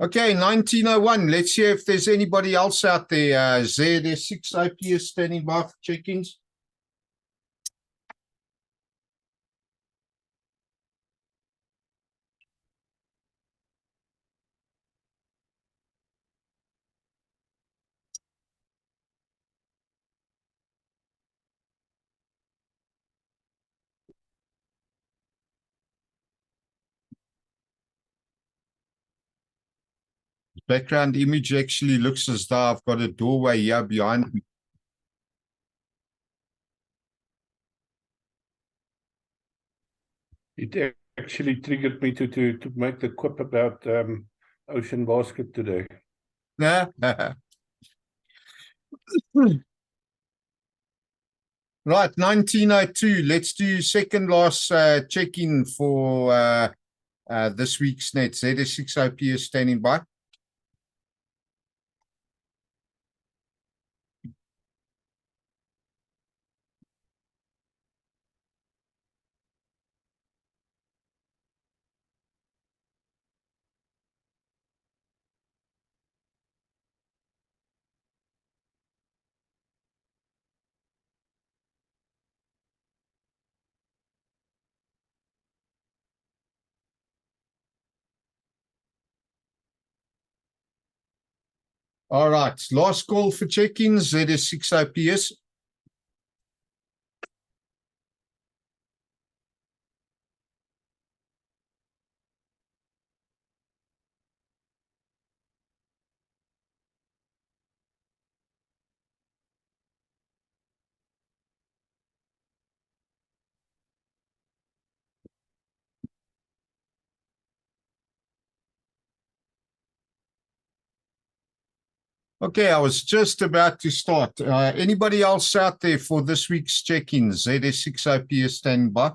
Okay, 1901. Let's see if there's anybody else out there. There's 6 IPS standing by for check-ins. Background image actually looks as though I've got a doorway here behind me. It actually triggered me to make the quip about Ocean Basket today. Right, 1902. Let's do second last check-in for this week's net. ZS6 IPS standing by. All right, last call for check-ins, ZS6 IPS. Okay, I was just about to start. Anybody else out there for this week's check-ins? ZS6 IPS standing by.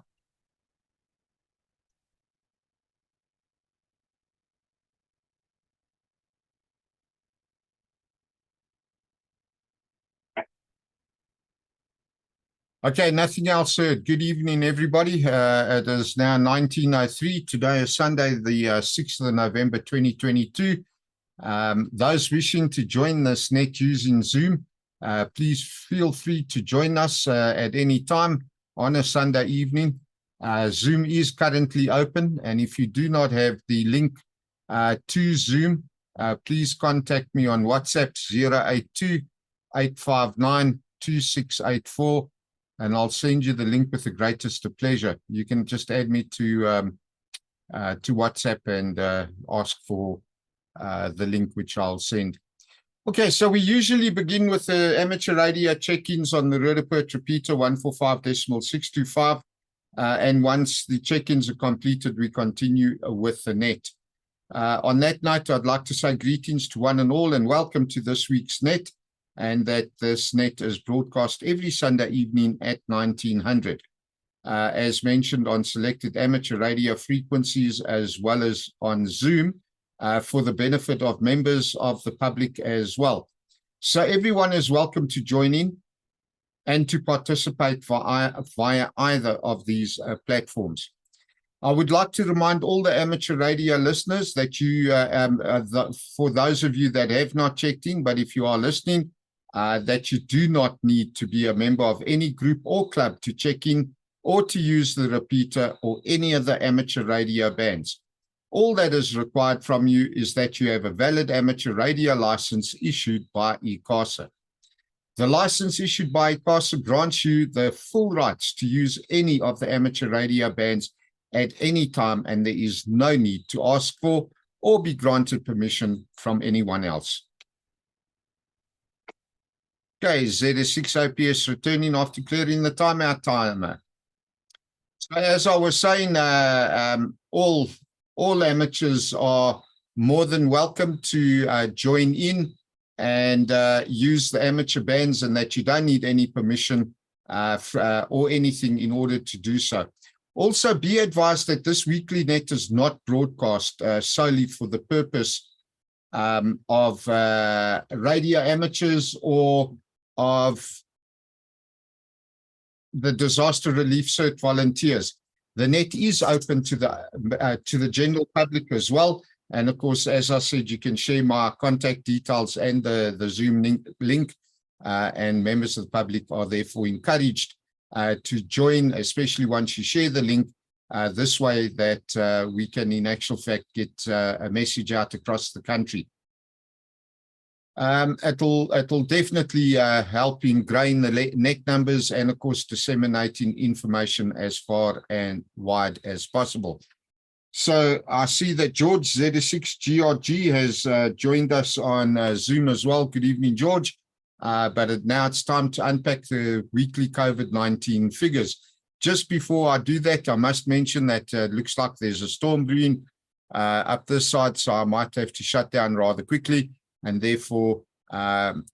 Okay, nothing else heard. Good evening, everybody. It is now 19:03. Today is Sunday, the 6th of November, 2022. Those wishing to join this net using Zoom, please feel free to join us at any time on a Sunday evening. Zoom is currently open, and if you do not have the link to Zoom, please contact me on WhatsApp 082-859-2684, and I'll send you the link with the greatest of pleasure. You can just add me to WhatsApp and ask for the link, which I'll send. Okay, so we usually begin with the amateur radio check-ins on the Rudapert repeater 145.625. And once the check-ins are completed, we continue with the net. On that note, I'd like to say greetings to one and all and welcome to this week's net, and that this net is broadcast every Sunday evening at 1900. As mentioned, on selected amateur radio frequencies as well as on Zoom, for the benefit of members of the public as well. So everyone is welcome to join in and to participate via either of these platforms. I would like to remind all the amateur radio listeners that you, for those of you that have not checked in, but if you are listening, that you do not need to be a member of any group or club to check in or to use the repeater or any of the amateur radio bands. All that is required from you is that you have a valid amateur radio license issued by ECRN. The license issued by ECRN grants you the full rights to use any of the amateur radio bands at any time, and there is no need to ask for or be granted permission from anyone else. Okay, ZS6 IPS returning after clearing the timeout timer. So as I was saying, all amateurs are more than welcome to join in and use the amateur bands, and that you don't need any permission or anything in order to do so. Also, be advised that this weekly net is not broadcast solely for the purpose of radio amateurs or of the disaster relief cert volunteers. The net is open to the general public as well, And of course, as I said, you can share my contact details and the Zoom link, and members of the public are therefore encouraged to join, especially once you share the link, this way that we can in actual fact get a message out across the country. It'll definitely help in growing the net numbers and of course disseminating information as far and wide as possible. So I see that George Z6GRG has joined us on Zoom as well. Good evening, George. But now it's time to unpack the weekly COVID-19 figures. Just before I do that, I must mention that it looks like there's a storm brewing up this side, so I might have to shut down rather quickly, and therefore I'll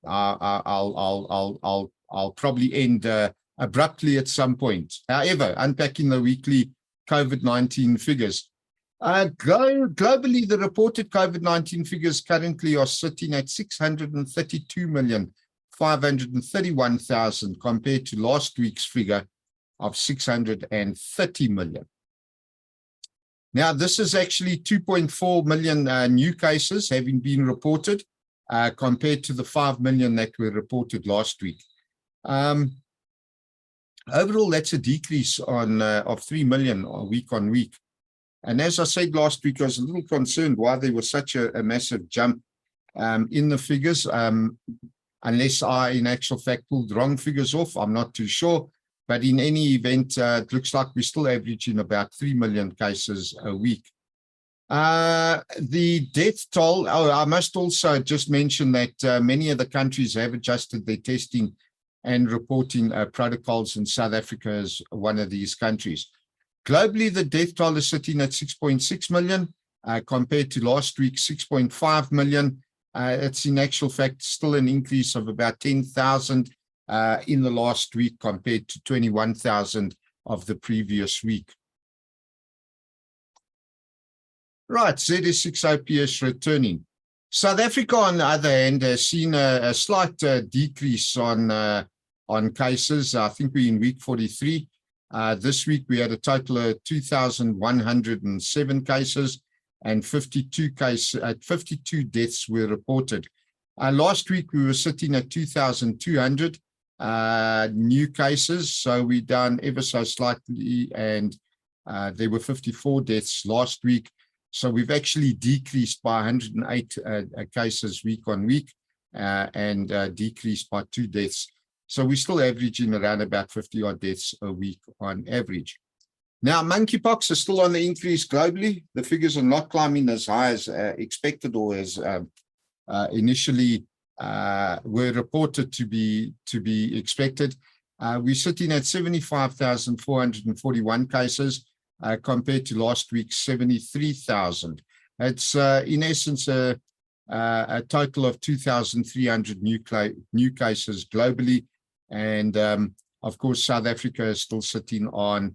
probably end abruptly at some point. However, unpacking the weekly COVID-19 figures. Globally, the reported COVID-19 figures currently are sitting at 632,531,000 compared to last week's figure of 630 million. Now, this is actually 2.4 million new cases having been reported compared to the 5 million that were reported last week. Overall, that's a decrease of 3 million week on week. And as I said last week, I was a little concerned why there was such a massive jump in the figures, unless I, in actual fact, pulled the wrong figures off. I'm not too sure. But in any event, it looks like we're still averaging about 3 million cases a week. The death toll, I must also just mention that many of the countries have adjusted their testing and reporting protocols, and South Africa is one of these countries. Globally, the death toll is sitting at 6.6 million compared to last week, 6.5 million. It's in actual fact still an increase of about 10,000 in the last week compared to 21,000 of the previous week. Right, ZS6OPS returning. South Africa, on the other hand, has seen a slight decrease on cases. I think we're in week 43. This week we had a total of 2,107 cases and 52 deaths were reported. Last week we were sitting at 2,200 new cases, so we're down ever so slightly, and there were 54 deaths last week. So we've actually decreased by 108 cases week on week and decreased by 2 deaths. So we're still averaging around about 50 odd deaths a week on average. Now, monkeypox is still on the increase globally. The figures are not climbing as high as expected or as initially were reported to be expected. We're sitting at 75,441 cases compared to last week's 73,000. It's in essence a total of 2,300 new cases globally, and of course South Africa is still sitting on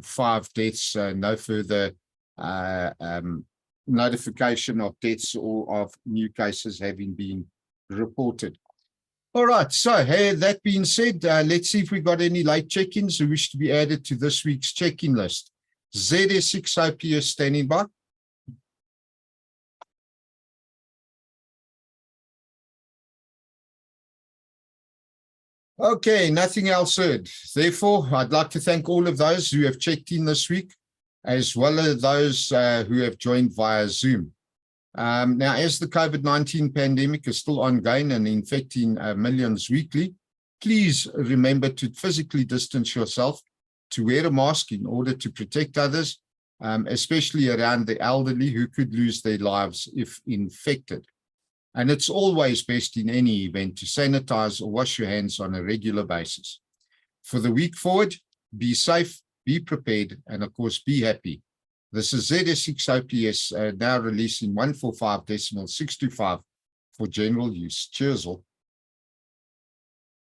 5 deaths. No further notification of deaths or of new cases having been reported. All right, so hey, that being said, let's see if we got any late check-ins who wish to be added to this week's check-in list. ZS6OPS standing by. Okay, nothing else heard. Therefore, I'd like to thank all of those who have checked in this week, as well as those who have joined via Zoom. Now, as the COVID-19 pandemic is still ongoing and infecting millions weekly, please remember to physically distance yourself, to wear a mask in order to protect others, especially around the elderly who could lose their lives if infected. And it's always best in any event to sanitize or wash your hands on a regular basis. For the week forward, be safe, be prepared, and of course, be happy. This is ZS6OPS now releasing 145.625 for general use. Cheers all.